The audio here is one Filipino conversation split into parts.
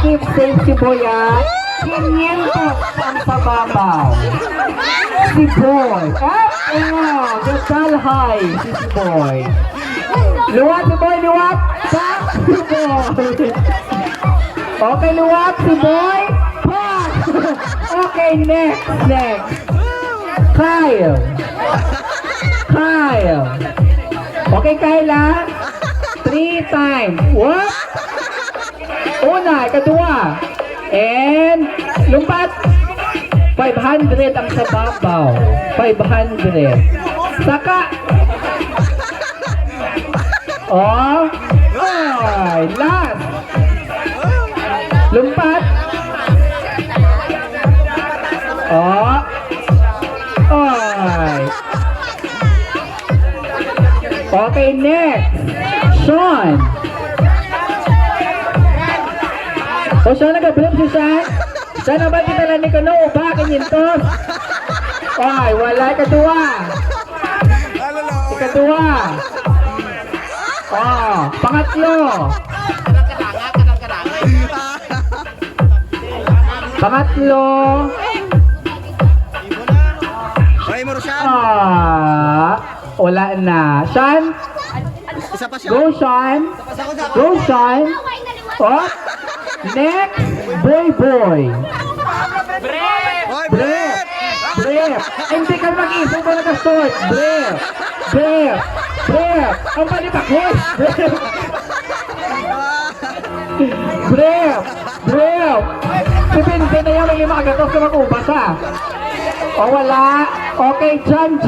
keep safe si Boy ah. 500 ang pababaw. Si Boy. Gasal high si Boy. Luwat si Boy, luwat. Pass si Boy. Okay, luwat si Boy. Pass. Okay, next. Kyle. Okay, Kyle ah. 3 times. What? Una, ikadua. And lumpat. 500 ang sababaw. 500. Saka. Oh. Ay, last. Lumpat. Oh. Ay. Okay, next. Sean. O Sean, nag-blip si Sean. Sean, ba kita lang ni Kano? Ba, kinintos? Ay, wala. Ikadua. Oh, pangatlo. Wala na. Sean? Go, Sean. Oh, next, Boy. Brave. Hindi ka mag-isip mo nag-start. Brave. Ang palitakos. Brave. Si Vincent na yan, may 5 agatos na mag-ubas ha. O wala. Okay, John.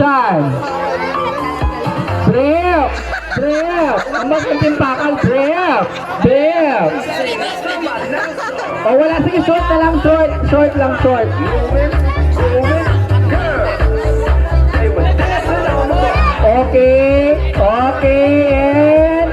Brave. Ang magpintimpakan. Brave. O wala. Sige, short na lang. Short. Okay. And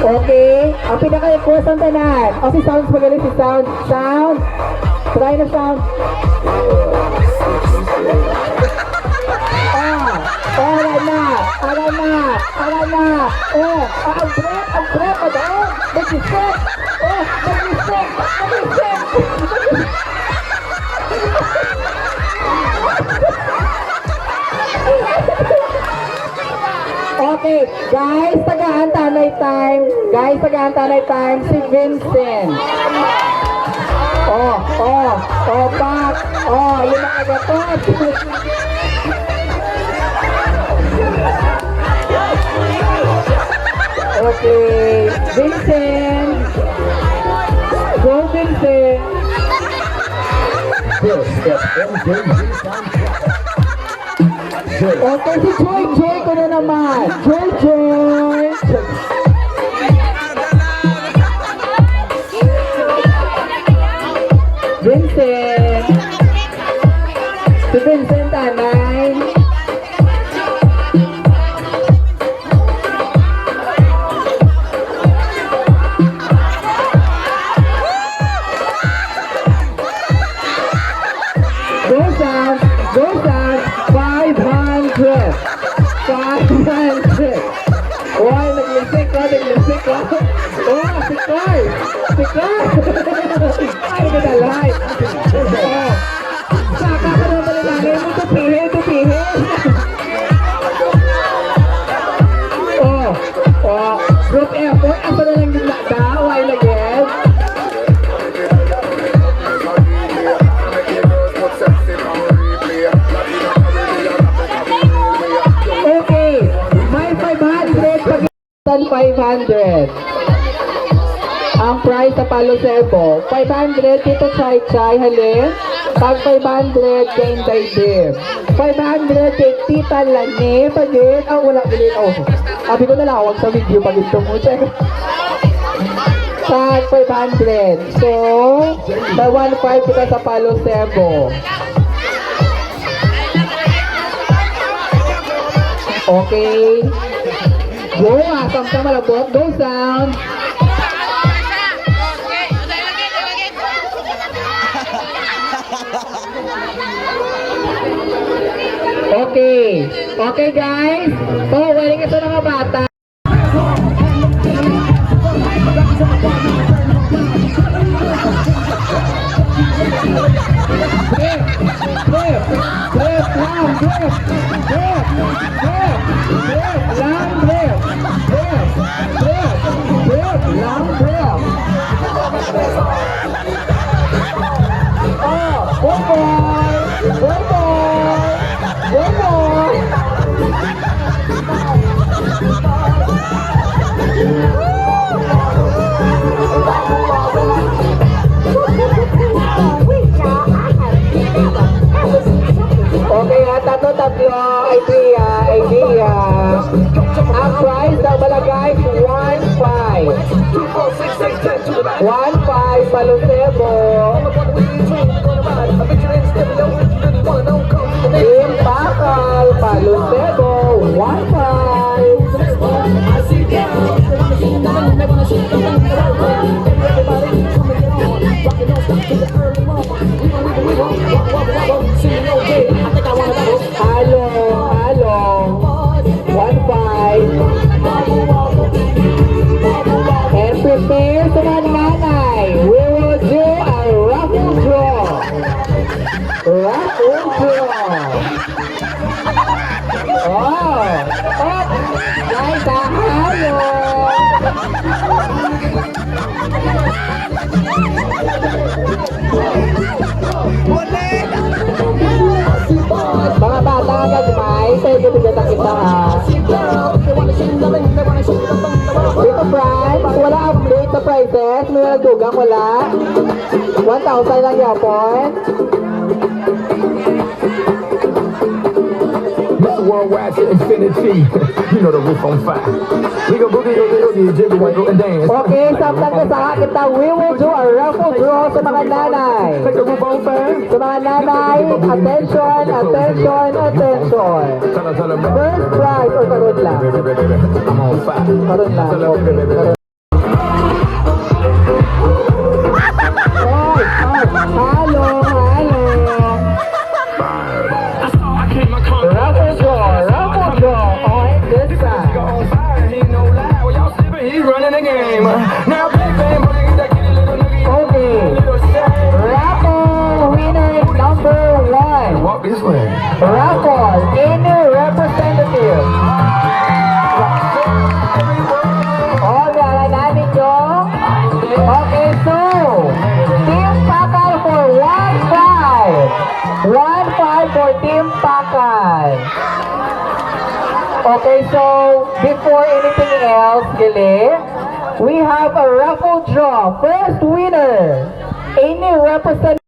okay, ang pinaka-request ng tanan. O si Sounds magaling, si Sound. Try na Sound. Alam na. Ang break, madaan. Mag-isip. Okay, guys, tagaan tanay time. Si Vincent. Back. Yung nakagatot. Okay, Vincent. Go, Vincent. Okay, si Joy ko na naman. Joy. Vincent. Si Vincent, tanay. Go Sound. 500. Why, naglisik ka. Oh, si Koy. Ay, nadalay. Saka ka naman nalalay mo, tupihin. Group effort, ako na lang yung daaway lagyan. Okay, may 500 pag 500. Ang price sa Palo Cebo, 500 dito Chai halin. Pag 500 kay Inday Dib. 500 kay Tita Lani. Pagin, wala bilin. Sabi ko na lang, huwag sa video pag ito mo. Check. Pag 500. So, may 1.5 kita sa Palo Cebo. Okay. Go, samtang malabot. Go sound. Okay. Okay, guys. Waiting ito mga bata. Flip, flip, flip, long flip, flip, flip, flip, long flip, flip, flip, flip, long flip. Oh, good boy, good boy, good boy. Okay, tatlo, idea. Ang price ng balagay, 1.5. 1.5, Palosebo. Team Pakal, Palosebo, 1.5. Halo, 1.5. And prepare sa mga nanay. We will do a raffle draw. Raffle draw. Oh, guys, halo. Mga bata gagmay, pwede bigyan kita ha. Dito price, wala update sa prices, may nagdugang wala. 1,000 lang yapon. Worldwide to infinity. You know the roof on fire. We go boogie, oogie, jiggle, wiggle, and dance. Okay, samtang kasama kita, we will do a raffle draw sa mga nanay. Take the roof on fire. Sa mga nanay, attention, attention, attention. Tell her, First prize, o karun lang. I'm on fire. Karun lang, Tell her, okay. Karun. Oy, halo, halo. Raffle draw, on this side. On fire, he no lie. Well, y'all sleeping, he's running the game. Now, big bang, boogie, that kitty little nigga. Okay, raffle winner number 1. Walk this way. Raffle, inner representative. Oh, nalalaman nyo? Okay, so, Team Pakal for 1.5. 1.5 for Team Pakal. Okay, so, before anything else, Gili, we have a raffle draw. First winner, any representative.